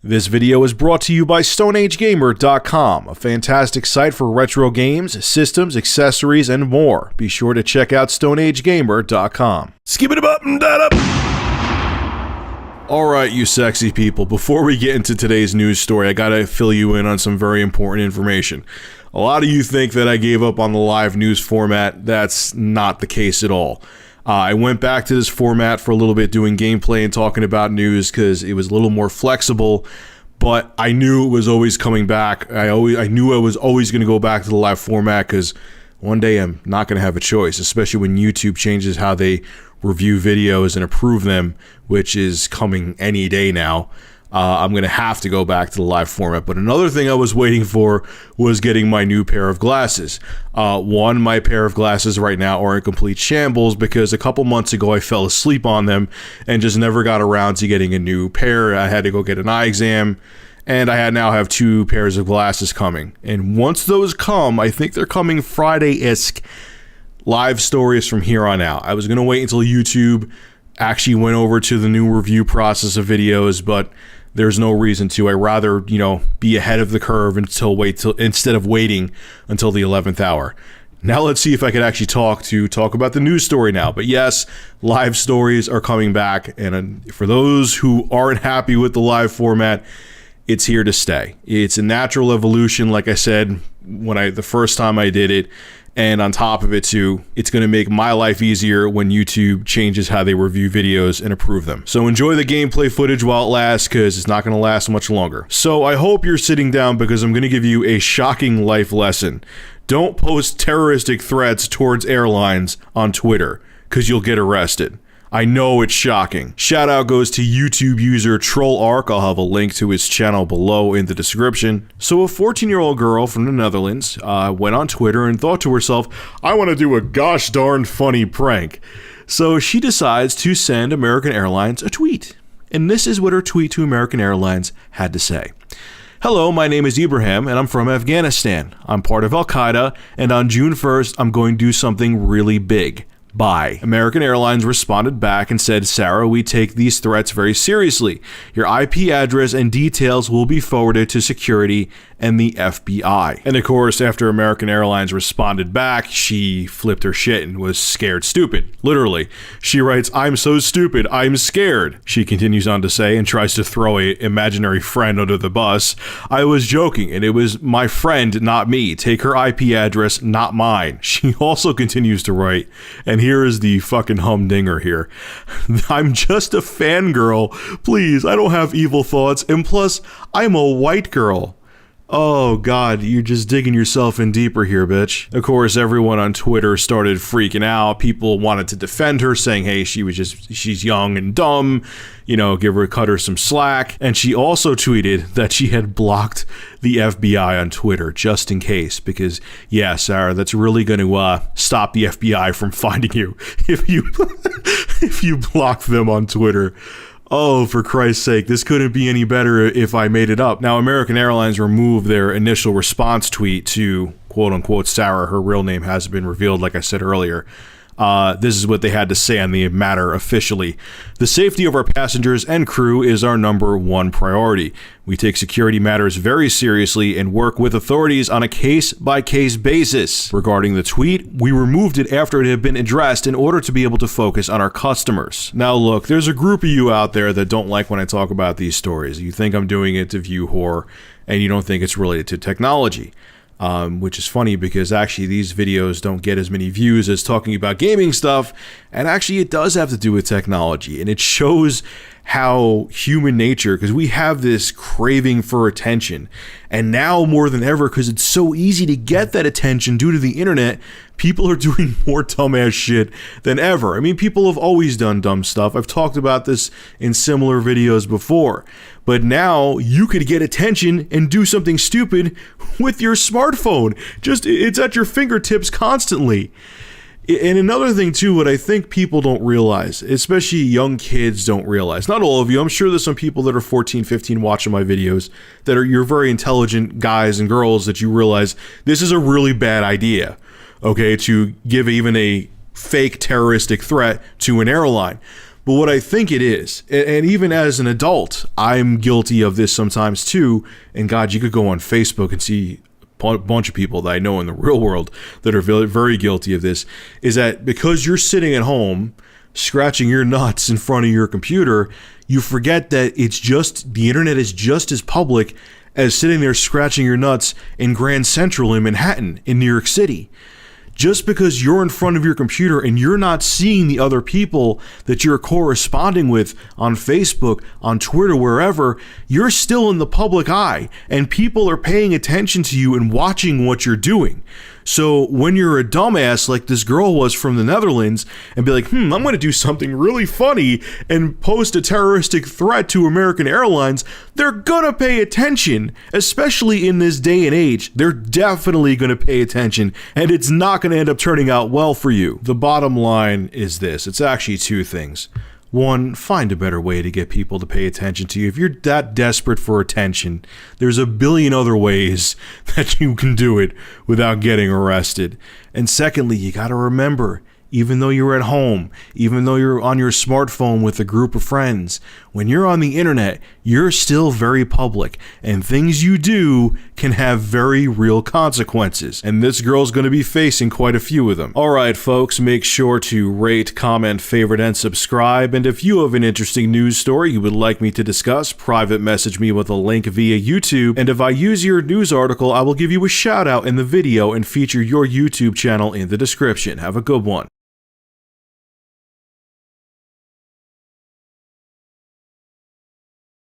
This video is brought to you by StoneAgeGamer.com, a fantastic site for retro games, systems, accessories, and more. Be sure to check out StoneAgeGamer.com. Skip it up and that up! Alright, you sexy people, before we get into today's news story, I gotta fill you in on some very important information. A lot of you think that I gave up on the live news format. That's not the case at all. I went back to this format for a little bit, doing gameplay and talking about news because it was a little more flexible, but I knew it was always coming back. I knew I was always going to go back to the live format because one day I'm not going to have a choice, especially when YouTube changes how they review videos and approve them, which is coming any day now. I'm going to have to go back to the live format. But another thing I was waiting for was getting my new pair of glasses. My pair of glasses right now are in complete shambles because a couple months ago I fell asleep on them and just never got around to getting a new pair. I had to go get an eye exam, and I now have two pairs of glasses coming. And once those come, I think they're coming Friday-esque live stories from here on out. I was going to wait until YouTube actually went over to the new review process of videos, but there's no reason to. I'd rather, be ahead of the curve instead of waiting until the 11th hour. Now let's see if I could actually talk about the news story now. But yes, live stories are coming back, and for those who aren't happy with the live format, it's here to stay. It's a natural evolution, like I said the first time I did it. And on top of it too, it's going to make my life easier when YouTube changes how they review videos and approve them. So enjoy the gameplay footage while it lasts, because it's not going to last much longer. So I hope you're sitting down, because I'm going to give you a shocking life lesson. Don't post terroristic threats towards airlines on Twitter, because you'll get arrested. I know it's shocking. Shout out goes to YouTube user XTrollxArchX. I'll have a link to his channel below in the description. So a 14-year-old girl from the Netherlands went on Twitter and thought to herself, I want to do a gosh darn funny prank. So she decides to send American Airlines a tweet. And this is what her tweet to American Airlines had to say. Hello, my name is Ibrahim, and I'm from Afghanistan. I'm part of Al-Qaeda, and on June 1st, I'm going to do something really big. Bye. American Airlines responded back and said, Sarah, we take these threats very seriously. Your IP address and details will be forwarded to security and the FBI. And of course, after American Airlines responded back, she flipped her shit and was scared stupid. Literally. She writes, I'm so stupid, I'm scared. She continues on to say, and tries to throw an imaginary friend under the bus. I was joking, and it was my friend, not me. Take her IP address, not mine. She also continues to write, and here is the fucking humdinger here. I'm just a fangirl. Please, I don't have evil thoughts, and plus, I'm a white girl. Oh god, you're just digging yourself in deeper here, bitch. Of course, everyone on Twitter started freaking out. People wanted to defend her, saying, hey, she's young and dumb, cut her some slack. And she also tweeted that she had blocked the FBI on Twitter, just in case, because, yeah, Sarah, that's really going to stop the FBI from finding you if you block them on Twitter. Oh, for Christ's sake, this couldn't be any better if I made it up. Now, American Airlines removed their initial response tweet to quote-unquote Sarah. Her real name hasn't been revealed, like I said earlier. This is what they had to say on the matter officially. The safety of our passengers and crew is our number one priority. We take security matters very seriously and work with authorities on a case-by-case basis. Regarding the tweet, we removed it after it had been addressed in order to be able to focus on our customers. Now look, there's a group of you out there that don't like when I talk about these stories. You think I'm doing it to view horror, and you don't think it's related to technology. Which is funny because actually these videos don't get as many views as talking about gaming stuff, and actually it does have to do with technology, and it shows how human nature, because we have this craving for attention, and now more than ever, because it's so easy to get that attention due to the internet, people are doing more dumbass shit than ever. I mean, people have always done dumb stuff. I've talked about this in similar videos before. But now you could get attention and do something stupid with your smartphone. It's at your fingertips constantly. And another thing too, what I think people don't realize, especially young kids don't realize, not all of you, I'm sure there's some people that are 14, 15 watching my videos that you're very intelligent guys and girls that you realize this is a really bad idea, okay, to give even a fake terroristic threat to an airline. But what I think it is, and even as an adult, I'm guilty of this sometimes too, and God, you could go on Facebook and see a bunch of people that I know in the real world that are very, very guilty of this, is that because you're sitting at home scratching your nuts in front of your computer, you forget that the internet is just as public as sitting there scratching your nuts in Grand Central in Manhattan, in New York City. Just because you're in front of your computer and you're not seeing the other people that you're corresponding with on Facebook, on Twitter, wherever, you're still in the public eye, and people are paying attention to you and watching what you're doing. So when you're a dumbass like this girl was from the Netherlands and be like, I'm going to do something really funny and post a terroristic threat to American Airlines, they're going to pay attention, especially in this day and age. They're definitely going to pay attention, and it's not going to end up turning out well for you. The bottom line is this. It's actually two things. One, find a better way to get people to pay attention to you. If you're that desperate for attention, there's a billion other ways that you can do it without getting arrested. And secondly, you got to remember, even though you're at home, even though you're on your smartphone with a group of friends, when you're on the internet, you're still very public, and things you do can have very real consequences. And this girl's going to be facing quite a few of them. Alright folks, make sure to rate, comment, favorite, and subscribe. And if you have an interesting news story you would like me to discuss, private message me with a link via YouTube. And if I use your news article, I will give you a shout out in the video and feature your YouTube channel in the description. Have a good one.